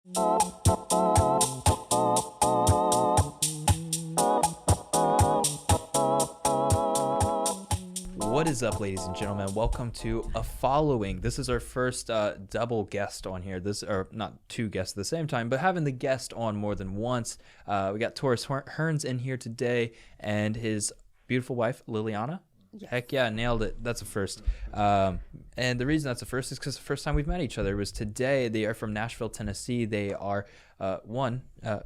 What is up, ladies and gentlemen? Welcome to A Following. This is our first double guest on here. Or not two guests at the same time, but having the guest on more than once. We got Taurus Hearns in here today and his beautiful wife, Liliana. Yes. Heck yeah, nailed it. That's a first. And the reason that's a first is because the first time we've met each other was today. They are from Nashville, Tennessee. They are,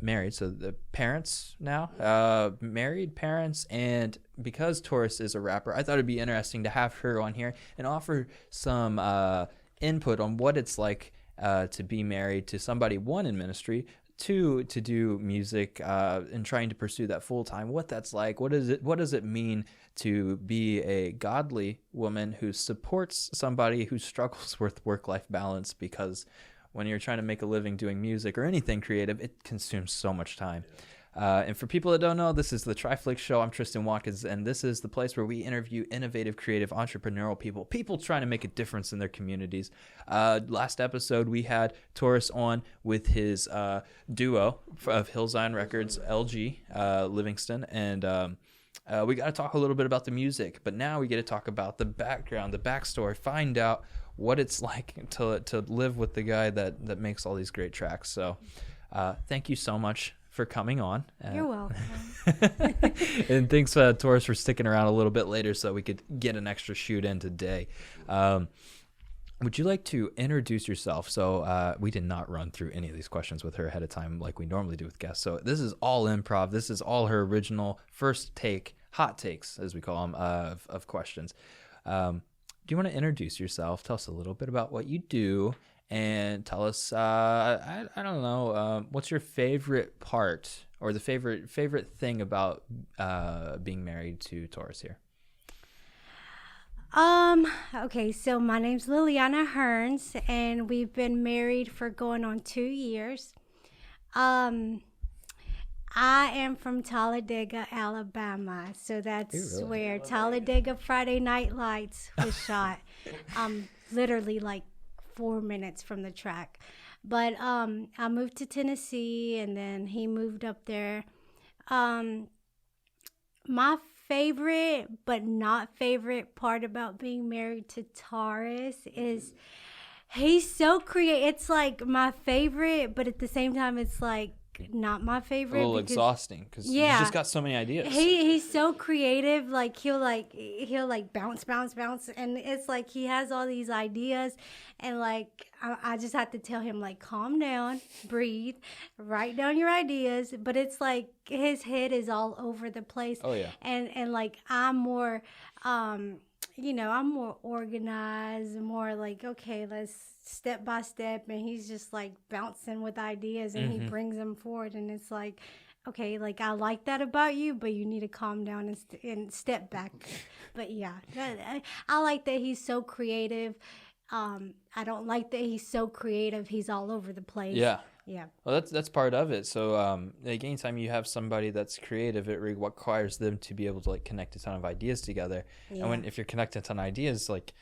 married. So the parents now, married parents. And because Taurus is a rapper, I thought it'd be interesting to have her on here and offer some input on what it's like to be married to somebody, one, in ministry, two, to do music and trying to pursue that full time. What that's like. What does it mean to be a godly woman who supports somebody who struggles with work-life balance? Because when you're trying to make a living doing music or anything creative, it consumes so much time. And for people that don't know, this is the TRIFLIX show. I'm Tristan Watkins, and this is the place where we interview innovative, creative, entrepreneurial people trying to make a difference in their communities. Last episode, we had Taurus on with his duo of Hill Zion Records, LG, Livingston, and we got to talk a little bit about the music, but now we get to talk about the background, the backstory, find out what it's like to live with the guy that makes all these great tracks. So thank you so much for coming on. You're welcome. And thanks, Taurus, for sticking around a little bit later so we could get an extra shoot in today. Would you like to introduce yourself? So we did not run through any of these questions with her ahead of time like we normally do with guests. So this is all improv. This is all her original first take, hot takes, as we call them, of questions. Do you want to introduce yourself? Tell us a little bit about what you do, and tell us, I don't know, what's your favorite part or the favorite thing about being married to Taurus here? Okay, so my name's Liliana Hearns, and we've been married for going on 2 years. I am from Talladega, Alabama, so that's where Talladega Friday Night Lights was shot. Literally like 4 minutes from the track. But I moved to Tennessee, and then he moved up there. My favorite but not favorite part about being married to Taurus is he's so creative. It's like my favorite, but at the same time it's like not my favorite. A little exhausting because you just got so many ideas. He's so creative. Like he'll bounce, and it's like he has all these ideas, and like I just have to tell him like calm down, breathe, write down your ideas. But it's like his head is all over the place. Oh yeah. And like I'm more I'm more organized, more like, okay, let's step by step, and he's just like bouncing with ideas, and he brings them forward, and it's like, okay, like I like that about you, but you need to calm down and step back. But yeah, I like that he's so creative. I don't like that he's so creative. He's all over the place. Yeah. Yeah. Well, that's part of it. So, like anytime you have somebody that's creative, it requires them to be able to like connect a ton of ideas together. Yeah. And if you're connecting a ton of ideas, like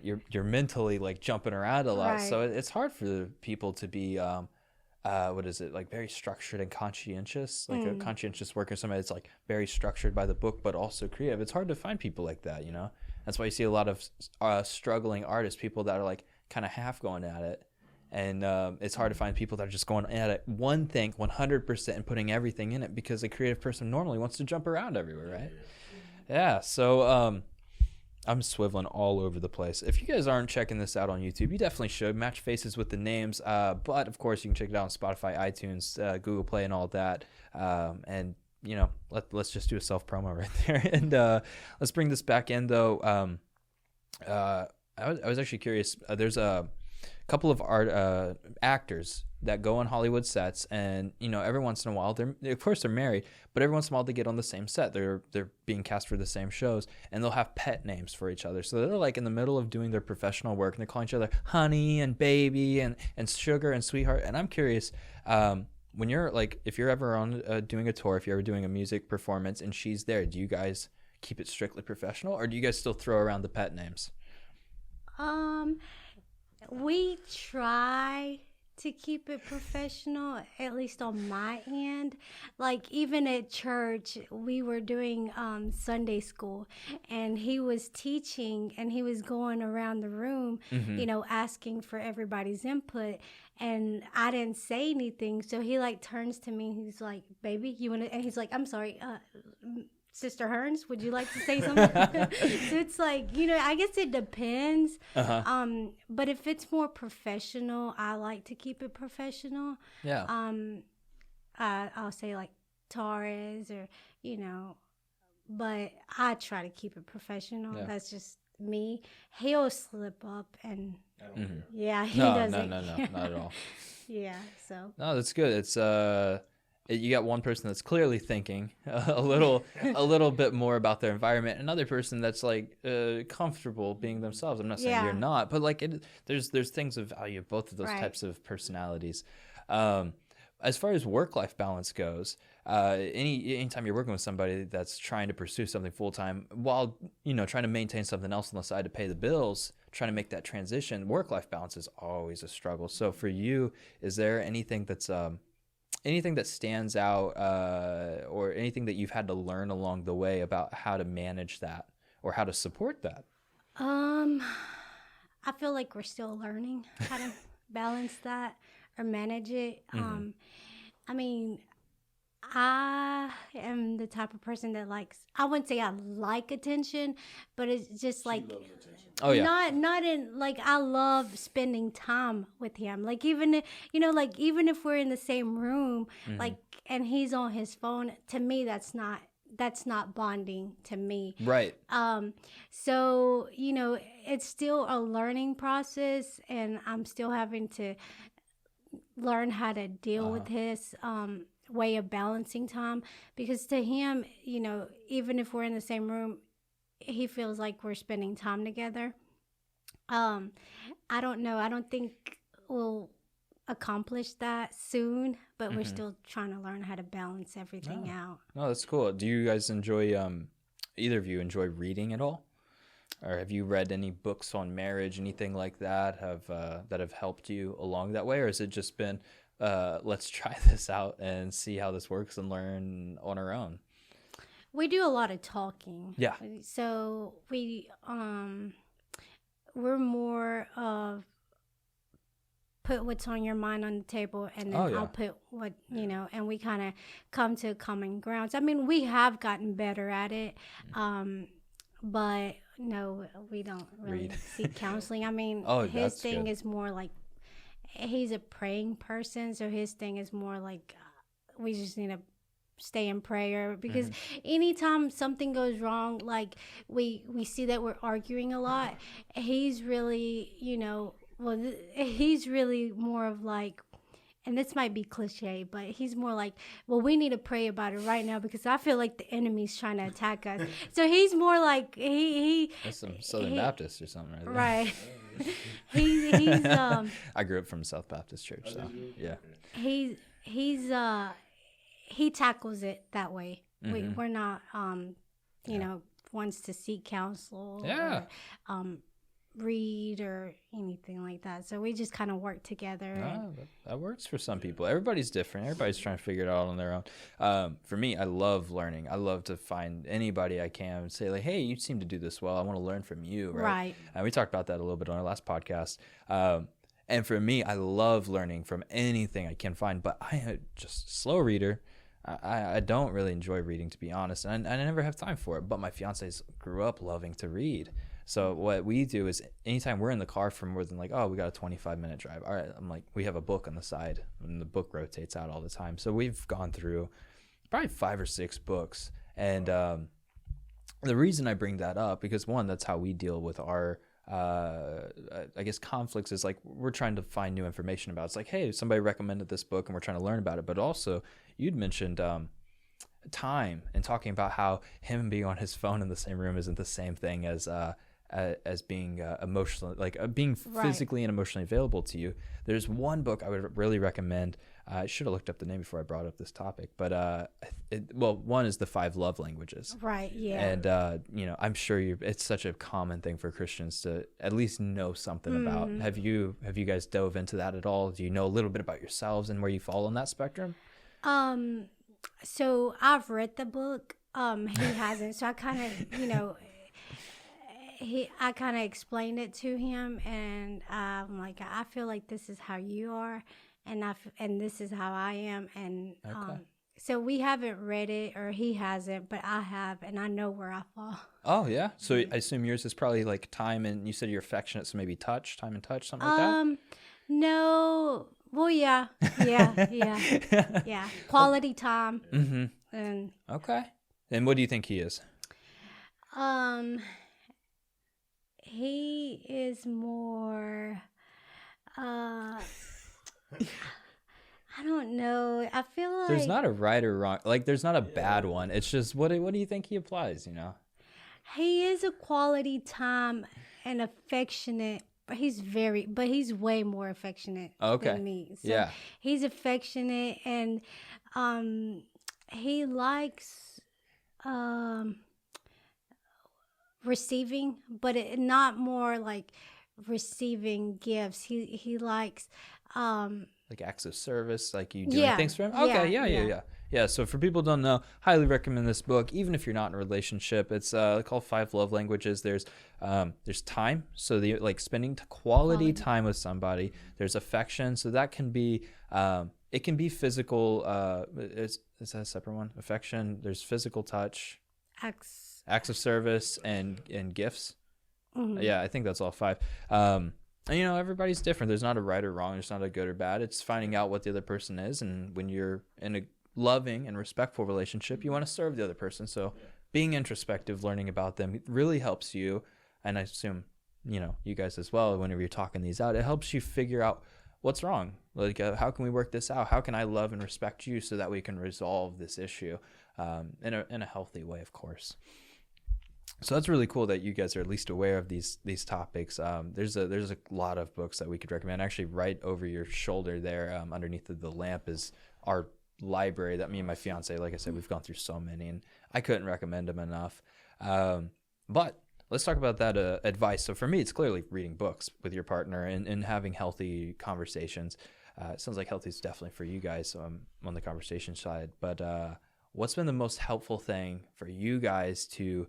you're mentally like jumping around a lot. Right. So it's hard for the people to be, like very structured and conscientious, like a conscientious worker, somebody that's like very structured by the book, but also creative. It's hard to find people like that, you know? That's why you see a lot of struggling artists, people that are like kind of half going at it. And it's hard to find people that are just going at it one thing 100% and putting everything in it, because a creative person normally wants to jump around everywhere, right? Yeah. So I'm swiveling all over the place. If you guys aren't checking this out on YouTube, you definitely should. Match faces with the names. But of course, you can check it out on Spotify, iTunes, Google Play, and all that. And you know, let's just do a self promo right there. And let's bring this back in though. I was actually curious. There's a couple of actors that go on Hollywood sets, and you know, every once in a while they're married, but every once in a while they get on the same set. They're being cast for the same shows, and they'll have pet names for each other. So they're like in the middle of doing their professional work, and they're calling each other honey and baby and sugar and sweetheart. And I'm curious, when you're like, if you're ever on doing a tour, if you're ever doing a music performance and she's there, do you guys keep it strictly professional, or do you guys still throw around the pet names? We try to keep it professional, at least on my end. Like even at church, we were doing Sunday school, and he was teaching, and he was going around the room, asking for everybody's input. And I didn't say anything, so he like turns to me. He's like, "Baby, you wanna?" And he's like, "I'm sorry, Sister Hearns, would you like to say something?" So it's like, I guess it depends. But if it's more professional, I like to keep it professional. Yeah. I'll say like Taurus or, but I try to keep it professional. Yeah. That's just me. He'll slip up and yeah, he doesn't. No, not at all. Yeah, so. No, that's good. It's you got one person that's clearly thinking a little bit more about their environment, another person that's like comfortable being themselves. I'm not saying you're not, but like there's things of value of both of those types of personalities. As far as work-life balance goes, anytime you're working with somebody that's trying to pursue something full-time while trying to maintain something else on the side to pay the bills, trying to make that transition, work-life balance is always a struggle. So for you, is there anything that's anything that stands out or anything that you've had to learn along the way about how to manage that or how to support that? I feel like we're still learning how to balance that or manage it. I mean, I am the type of person that likes, I wouldn't say I like attention, but it's just like, oh yeah, not in like, I love spending time with him. Like even, even if we're in the same room, like, and he's on his phone, to me, that's not bonding to me. Right. So, it's still a learning process, and I'm still having to learn how to deal with his way of balancing time, because to him, even if we're in the same room, he feels like we're spending time together. I don't know. I don't think we'll accomplish that soon, but we're still trying to learn how to balance everything out. No, that's cool. Do you guys enjoy, either of you enjoy reading at all? Or have you read any books on marriage, anything like that that have helped you along that way? Or has it just been, let's try this out and see how this works and learn on our own? We do a lot of talking. Yeah. So we're more of put what's on your mind on the table, and then I'll put what, and we kind of come to common grounds. I mean, we have gotten better at it, but no, we don't really seek counseling. I mean, his thing is more like, he's a praying person, so his thing is more like we just need to stay in prayer, because anytime something goes wrong, like we see that we're arguing a lot, he's really, he's really more of like, and this might be cliche, but he's more like, well, we need to pray about it right now, because I feel like the enemy's trying to attack us. So he's more like that's some Southern Baptist or something, right? He's I grew up from South Baptist Church, so yeah. He tackles it that way. We're not wants to seek counsel or read or anything like that. So we just kind of work together. That works for some people. Everybody's different. Everybody's trying to figure it out on their own. For me, I love learning. I love to find anybody I can and say like, hey, you seem to do this well. I want to learn from you. Right. And we talked about that a little bit on our last podcast. And for me, I love learning from anything I can find, but I am just a slow reader. I don't really enjoy reading, to be honest, and I never have time for it. But my fiancé grew up loving to read. So what we do is anytime we're in the car for more than like, we got a 25-minute drive. All right, I'm like, we have a book on the side, and the book rotates out all the time. So we've gone through probably 5 or 6 books. And the reason I bring that up, because one, that's how we deal with our I guess conflicts, is like we're trying to find new information about it. It's like, hey, somebody recommended this book and we're trying to learn about it. But also you'd mentioned time and talking about how him being on his phone in the same room isn't the same thing as being emotionally, like being physically and emotionally available to you. There's one book I would really recommend. I should have looked up the name before I brought up this topic, but one is the 5 love languages. Right. Yeah. And I'm sure it's such a common thing for Christians to at least know something about. Have you guys dove into that at all? Do you know a little bit about yourselves and where you fall on that spectrum? So I've read the book. He hasn't. So I kind of, I kind of explained it to him, and I'm like, I feel like this is how you are, and this is how I am, and so we haven't read it, or he hasn't, but I have, and I know where I fall. Oh yeah. So I assume yours is probably like time, and you said you're affectionate, so maybe time and touch, something like that. No. Well, yeah. Quality time. Mm-hmm. And okay. And what do you think he is? He is more, I don't know. I feel like there's not a right or wrong. Like there's not a bad one. It's just what do you think he applies? He is a quality time and affectionate. But he's way more affectionate than me. So yeah. He's affectionate, and he likes receiving, but not more like receiving gifts. He likes like acts of service, like you doing things for him. Okay, yeah. So for people who don't know, highly recommend this book. Even if you're not in a relationship, it's called 5 Love Languages. There's time, so like spending quality time with somebody. There's affection, so that can be it can be physical. Is that a separate one? Affection. There's physical touch, acts of service, and gifts. Mm-hmm. Yeah, I think that's all 5. And everybody's different. There's not a right or wrong. There's not a good or bad. It's finding out what the other person is, and when you're in a loving and respectful relationship, you want to serve the other person. So being introspective, learning about them really helps you. And I assume, you guys as well, whenever you're talking these out, it helps you figure out what's wrong. Like, how can we work this out? How can I love and respect you so that we can resolve this issue in a healthy way, of course. So that's really cool that you guys are at least aware of these topics. There's a lot of books that we could recommend. Actually, right over your shoulder there, underneath the lamp, is our library that me and my fiance, like I said, we've gone through so many, and I couldn't recommend them enough. But let's talk about that advice. So for me, it's clearly reading books with your partner and having healthy conversations. It sounds like healthy is definitely for you guys, so I'm on the conversation side. But what's been the most helpful thing for you guys to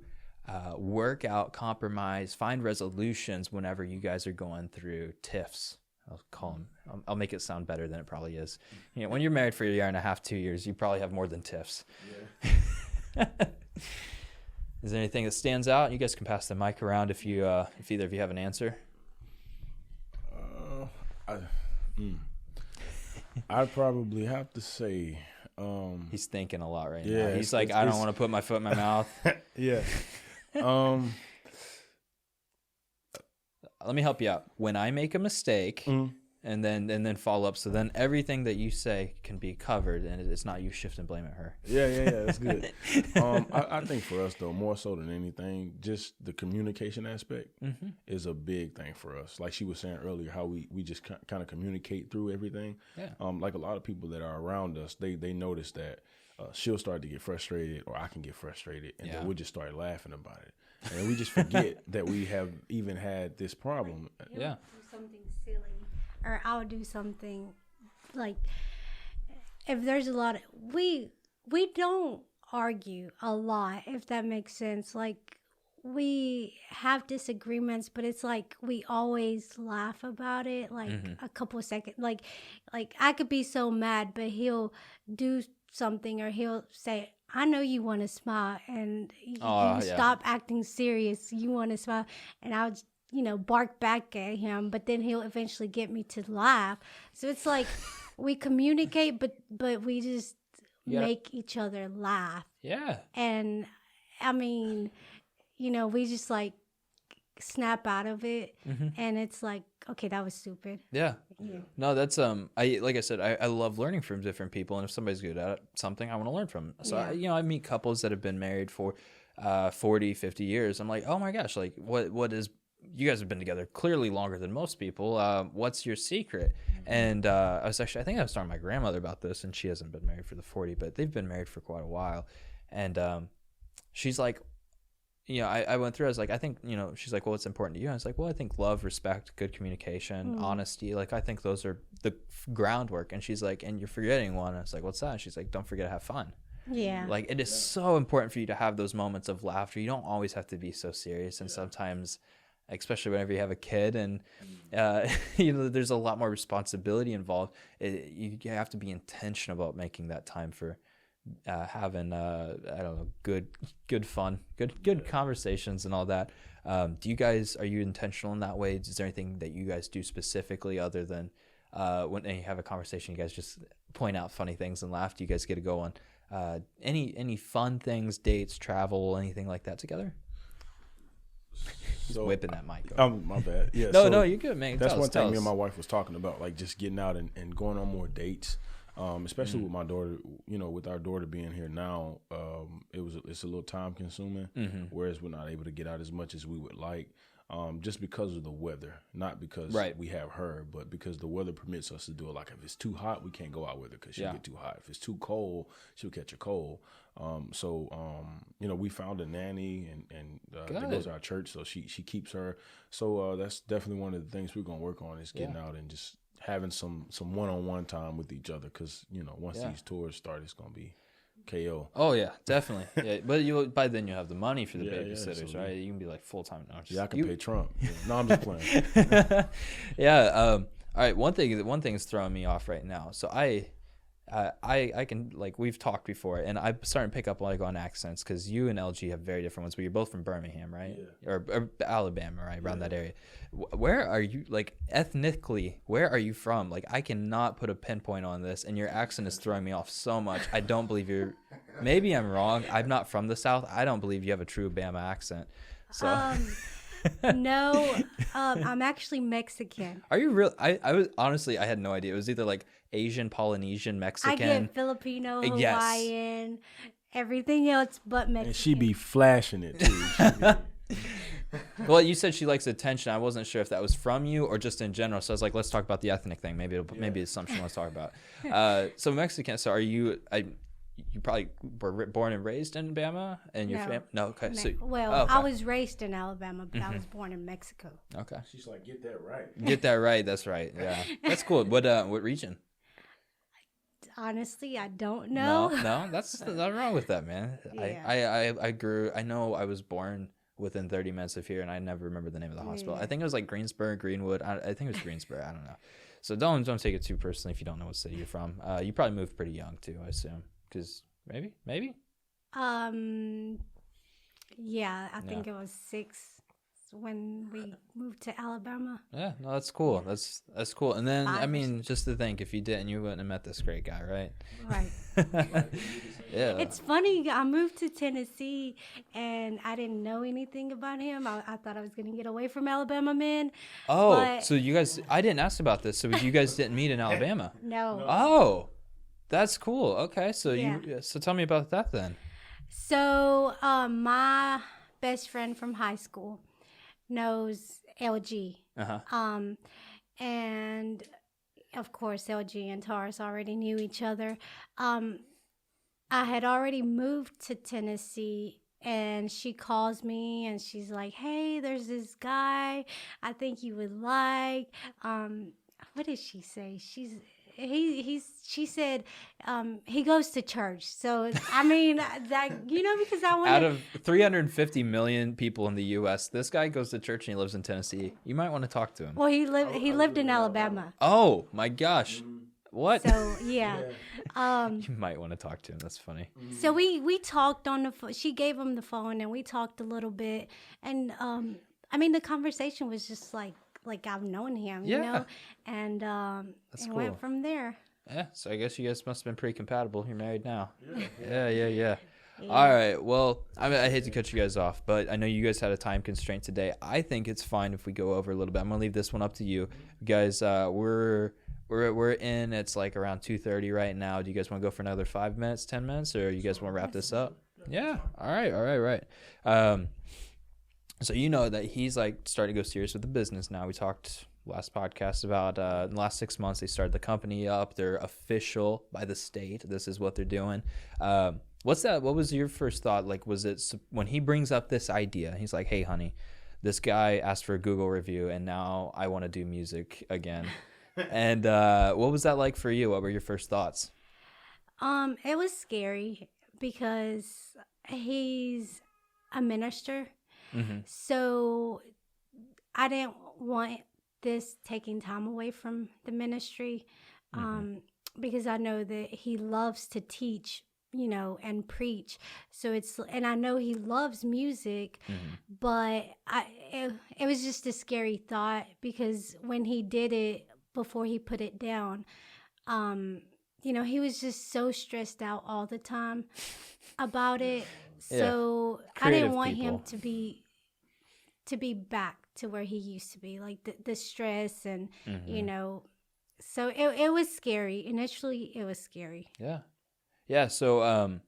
work out, compromise, find resolutions whenever you guys are going through tiffs? I'll call them. I'll make it sound better than it probably is. When you're married for a year and a half, 2 years, you probably have more than tiffs. Yeah. Is there anything that stands out? You guys can pass the mic around if either of you have an answer. I'd probably have to say. He's thinking a lot right now. He's like, I don't want to put my foot in my mouth. Yeah. Let me help you out. When I make a mistake, and then follow up, so then everything that you say can be covered, and it's not you shifting blame at her. Yeah, that's good. I think for us though, more so than anything, just the communication aspect is a big thing for us. Like she was saying earlier, how we just kind of communicate through everything. Yeah. Like a lot of people that are around us, they notice that she'll start to get frustrated, or I can get frustrated, and then we'll just start laughing about it. And we just forget that we have even had this problem. He'll do something silly, or I'll do something like, if there's a lot of, we don't argue a lot, if that makes sense. Like, we have disagreements, but it's like we always laugh about it, like a couple of seconds. Like I could be so mad, but he'll do something, or he'll say, I know you want to smile, and you stop acting serious. You want to smile. And I'll, bark back at him, but then he'll eventually get me to laugh. So it's like we communicate, but we just make each other laugh. Yeah. And I mean, we just like snap out of it, and it's like, okay, that was stupid. Yeah. No, that's like I said, I love learning from different people, and if somebody's good at something, I want to learn from them. So I meet couples that have been married for 40, 50 years. I'm like, oh my gosh, like what is you guys have been together clearly longer than most people. What's your secret? And I think I was talking to my grandmother about this, and she hasn't been married for the 40, but they've been married for quite a while. And she's like, I went through, I was like, I think, she's like, well, what's important to you? I was like, well, I think love, respect, good communication, honesty. Like, I think those are the groundwork. And she's like, and you're forgetting one. I was like, what's that? She's like, don't forget to have fun. Yeah. Like, it is so important for you to have those moments of laughter. You don't always have to be so serious. And sometimes, especially whenever you have a kid and, there's a lot more responsibility involved. You have to be intentional about making that time for having I don't know, good fun, good conversations and all that. Are you intentional in that way? Is there anything that you guys do specifically other than when you have a conversation, you guys just point out funny things and laugh? Do you guys get to go on any fun things, dates, travel, anything like that together? He's whipping that mic over. My bad. Yeah. No, you're good, man. That's one thing me and my wife was talking about, like just getting out and going on more dates. Especially with my daughter, with our daughter being here now, it's a little time consuming, whereas we're not able to get out as much as we would like, just because of the weather, not because we have her, but because the weather permits us to do it. Like if it's too hot, we can't go out with her because she'll get too hot. If it's too cold, she'll catch a cold. We found a nanny and that goes to our church, so she keeps her. So that's definitely one of the things we're gonna work on is getting out and just having some one-on-one time with each other, because once these tours start, it's gonna be KO. Oh yeah, definitely. Yeah, but by then you'll have the money for the babysitters, right? You can be like full-time. No, I can pay Trump. No, I'm just playing. All right. One thing is throwing me off right now. So I can, like, we've talked before, and I'm starting to pick up like on accents, because you and LG have very different ones, but you're both from Birmingham, right? Yeah. Or Alabama, right? Around that area. Where are you, like, ethnically, where are you from? Like, I cannot put a pinpoint on this, and your accent is throwing me off so much. I don't believe maybe I'm wrong. I'm not from the South. I don't believe you have a true Bama accent. So. No, I'm actually Mexican. Are you real? I was honestly, I had no idea. It was either like Asian, Polynesian, Mexican. I get Filipino, Hawaiian, everything else but Mexican. And she be flashing it too. Well, you said she likes attention. I wasn't sure if that was from you or just in general. So I was like, let's talk about the ethnic thing. Maybe it's something let's talk about. So Mexican. So are you? You probably were born and raised in Bama, and your family? No, okay. I was raised in Alabama, but I was born in Mexico. Okay. She's like, get that right. Get that right. That's right. Yeah, that's cool. What region? Honestly, I don't know. No, that's nothing wrong with that, man. Yeah. I know I was born within 30 minutes of here, and I never remember the name of the hospital. I think it was like Greensboro, Greenwood. I think it was Greensboro. I don't know. So don't take it too personally if you don't know what city you're from. You probably moved pretty young too, I assume. Because maybe. Yeah, I think it was 6 when we moved to Alabama. Yeah, no, that's cool. That's cool. And then 5 I mean, just to think, if you didn't, you wouldn't have met this great guy, right? Right. Yeah. It's funny. I moved to Tennessee and I didn't know anything about him. I thought I was going to get away from Alabama men. Oh, so you guys? I didn't ask about this. So you guys didn't meet in Alabama? No. Oh. That's cool. Okay, so so tell me about that then. So my best friend from high school knows LG. And of course LG and Taurus already knew each other. I had already moved to Tennessee, and she calls me and she's like, "Hey, there's this guy I think you would like." What did she say? She said he goes to church. So I mean, that, because I want out of 350 million people in the U.S., this guy goes to church and he lives in Tennessee. You might want to talk to him. Well, he lived in Alabama. Oh my gosh, what? So yeah. You might want to talk to him. That's funny. So we talked on the phone. She gave him the phone and we talked a little bit, and I mean the conversation was just like I've known him, and That's cool. Went from there. Yeah, so I guess you guys must have been pretty compatible. You're married now. Yeah. All right. Well, I hate to cut you guys off, but I know you guys had a time constraint today. I think it's fine if we go over a little bit. I'm gonna leave this one up to you guys. We're in. It's like around 2:30 right now. Do you guys want to go for another 5 minutes, 10 minutes, or you guys want to wrap this up? Yeah. All right. So you know that he's like starting to go serious with the business now. We talked last podcast about in the last 6 months they started the company up. They're official by the state. This is what they're doing. What's that? What was your first thought? Like, was it when he brings up this idea? He's like, "Hey, honey, this guy asked for a Google review, and now I want to do music again." And what was that like for you? What were your first thoughts? It was scary because he's a minister. Mm-hmm. So I didn't want this taking time away from the ministry, because I know that he loves to teach, and preach. So and I know he loves music, but it was just a scary thought, because when he did it, before he put it down, he was just so stressed out all the time about it. So I didn't want him to be back to where he used to be, like the stress and so it was scary. Initially it was scary. Yeah. So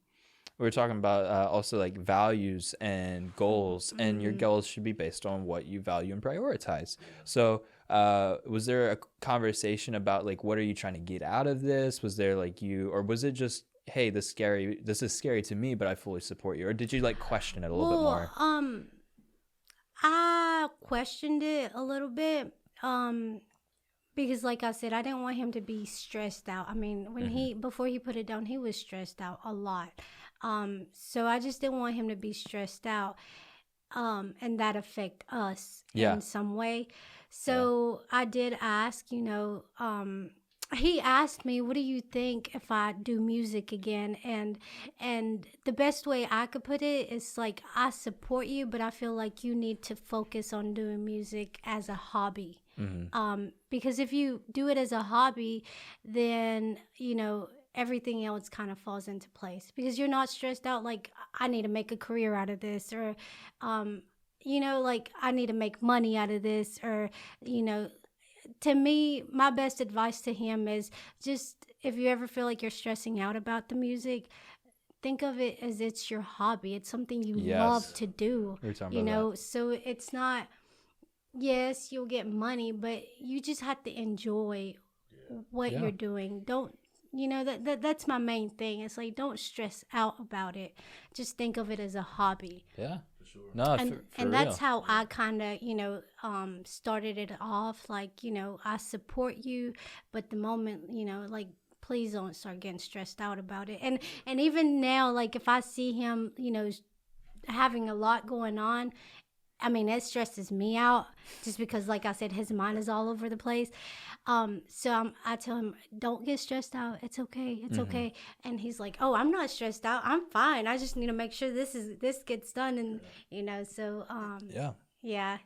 we were talking about also like values and goals, and your goals should be based on what you value and prioritize. So was there a conversation about like, what are you trying to get out of this? Was there like or was it just, hey, this is scary to me, but I fully support you? Or did you like question it a little bit more? I questioned it a little bit, because like I said, I didn't want him to be stressed out. I mean, when before he put it down, he was stressed out a lot. So I just didn't want him to be stressed out, and that affect us in some way. So I did ask, he asked me, what do you think if I do music again? And the best way I could put it is like, I support you, but I feel like you need to focus on doing music as a hobby. Because if you do it as a hobby, then, everything else kind of falls into place, because you're not stressed out like, I need to make a career out of this, or, like I need to make money out of this, or, to me, my best advice to him is just, if you ever feel like you're stressing out about the music, think of it as it's your hobby. It's something you love to do, so it's not, yes, you'll get money, but you just have to enjoy what you're doing. Don't, that's my main thing. It's like, don't stress out about it. Just think of it as a hobby. Yeah. No, and that's how I kind of, started it off. Like, I support you, but the moment, like, please don't start getting stressed out about it. And even now, like, if I see him, having a lot going on, I mean, it stresses me out, just because, like I said, his mind is all over the place. So I tell him, don't get stressed out. It's okay. It's okay. And he's like, oh, I'm not stressed out. I'm fine. I just need to make sure this gets done. And, so, yeah.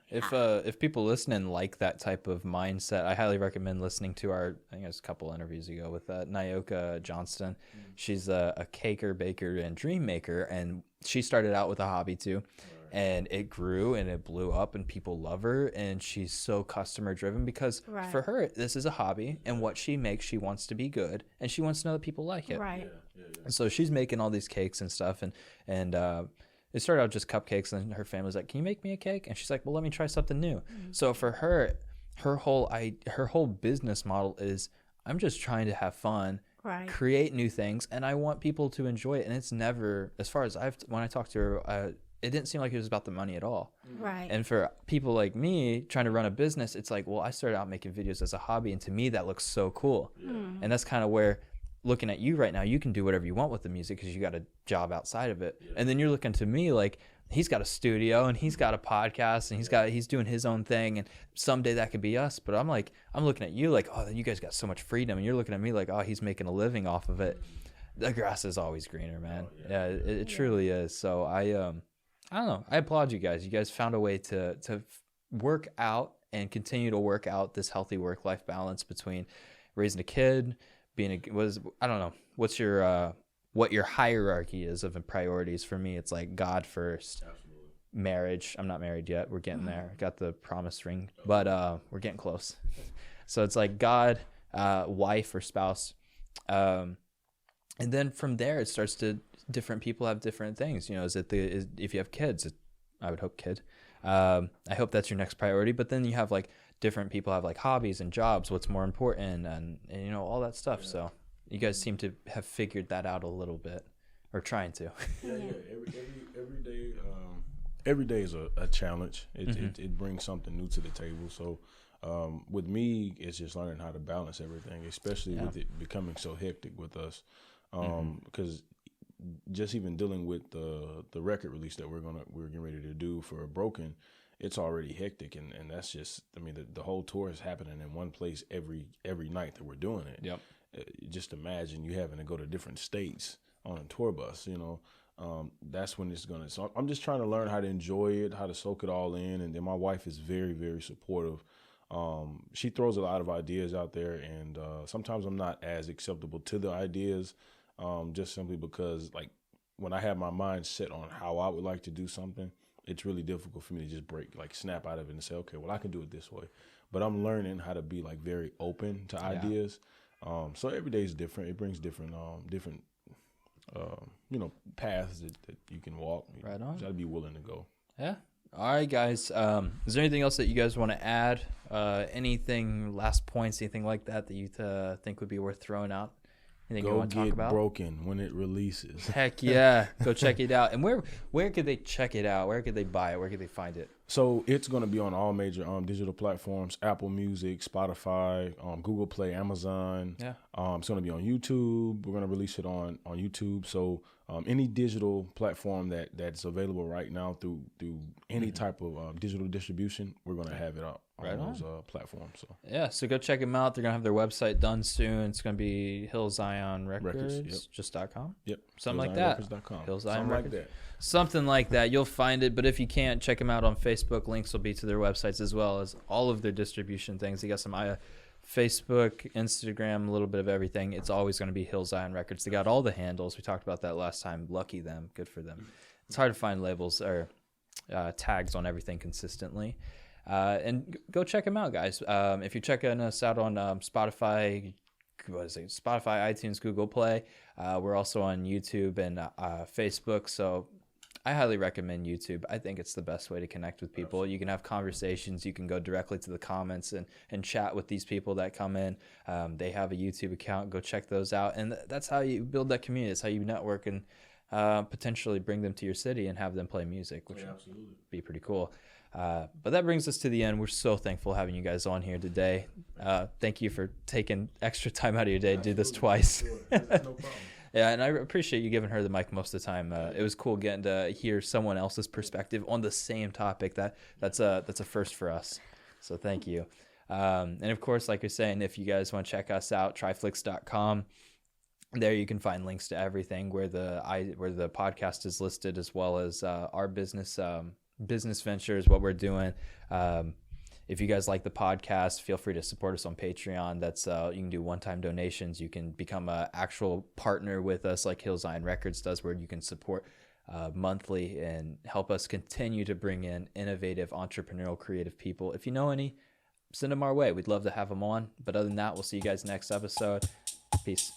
If people listening like that type of mindset, I highly recommend listening to I think it was a couple interviews ago with Nyoka Johnston. She's a caker, baker, and dream maker. And she started out with a hobby too. And it grew and it blew up, and people love her, and she's so customer driven, because for her, this is a hobby, and what she makes, she wants to be good, and she wants to know that people like it. Right. And so she's making all these cakes and stuff, and it started out just cupcakes, and her family's like, can you make me a cake? And she's like, well, let me try something new. So for her, her whole business model is, I'm just trying to have fun, create new things, and I want people to enjoy it. And it's never, as far as when I talked to her, it didn't seem like it was about the money at all. Right. And for people like me trying to run a business, it's like, well, I started out making videos as a hobby, and to me that looks so cool. And that's kind of where, looking at you right now, you can do whatever you want with the music because you got a job outside of it. And then you're looking to me like, he's got a studio and he's got a podcast and he's doing his own thing, and someday that could be us. But I'm looking at you like, oh, you guys got so much freedom, and you're looking at me like, oh, he's making a living off of it. The grass is always greener, man. It truly is. So I don't know. I applaud you guys. You guys found a way to work out and continue to work out this healthy work-life balance between raising a kid, I don't know. What's what your hierarchy is of priorities? For me, it's like God first. Absolutely. Marriage. I'm not married yet. We're getting there. Got the promise ring, but we're getting close. So it's like God, wife or spouse, and then from there it starts to, different people have different things. If you have kids, I would hope kid. I hope that's your next priority. But then you have like different people have like hobbies and jobs. What's more important, and you know, all that stuff. Yeah. So you guys seem to have figured that out a little bit, or trying to. Yeah. Every day is a challenge. It brings something new to the table. So with me, it's just learning how to balance everything, especially with it becoming so hectic with us. Because just even dealing with the record release that we're getting ready to do for Broken, it's already hectic, and that's just, I mean, the whole tour is happening in one place every night that we're doing it. Yep. Just imagine you having to go to different states on a tour bus, you know. That's when it's gonna. So I'm just trying to learn how to enjoy it, how to soak it all in, and then my wife is very, very supportive. She throws a lot of ideas out there, and sometimes I'm not as acceptable to the ideas, just simply because, like, when I have my mind set on how I would like to do something, it's really difficult for me to just snap out of it and say, okay, well, I can do it this way. But I'm learning how to be like very open to ideas. So every day is different. It brings different paths that you can walk. Right on. You got to be willing to go. Yeah. All right, guys. Is there anything else that you guys want to add? Anything, last points, anything like that you think would be worth throwing out? Anything you want to talk about? Go get Broken when it releases. Heck yeah. Go check it out. And where could they check it out? Where could they buy it? Where could they find it? So it's going to be on all major digital platforms: Apple Music, Spotify, Google Play, Amazon. Yeah. It's going to be on YouTube. We're going to release it on YouTube. So any digital platform that's available right now through any type of digital distribution, we're going to have it up on those platforms. So yeah, so go check them out. They're going to have their website done soon. It's going to be Hill Zion Records, just .com. Yep. Something like that. Hill Zion Records. Something like that. You'll find it. But if you can't, check them out on Facebook. Links will be to their websites as well as all of their distribution things. They got some Facebook, Instagram, a little bit of everything. It's always going to be Hill Zion Records. They got all the handles. We talked about that last time. Lucky them. Good for them. It's hard to find labels or tags on everything consistently. And go check them out, guys. If you're checking us out on Spotify, iTunes, Google Play, we're also on YouTube and Facebook. So I highly recommend YouTube. I think it's the best way to connect with people. Absolutely. You can have conversations. You can go directly to the comments and chat with these people that come in. They have a YouTube account. Go check those out. And that's how you build that community. It's how you network and potentially bring them to your city and have them play music, which would be pretty cool. But that brings us to the end. We're so thankful having you guys on here today. Thank you for taking extra time out of your day to do this twice. Sure. No problem. Yeah, and I appreciate you giving her the mic most of the time. It was cool getting to hear someone else's perspective on the same topic. That's a first for us. So thank you. And of course, like you're saying, if you guys want to check us out, TRIFLIX.com. There you can find links to everything where the podcast is listed, as well as our business ventures, what we're doing. If you guys like the podcast, feel free to support us on Patreon. That's you can do one-time donations. You can become an actual partner with us like Hill Zion Records does, where you can support monthly and help us continue to bring in innovative, entrepreneurial, creative people. If you know any, send them our way. We'd love to have them on. But other than that, we'll see you guys next episode. Peace.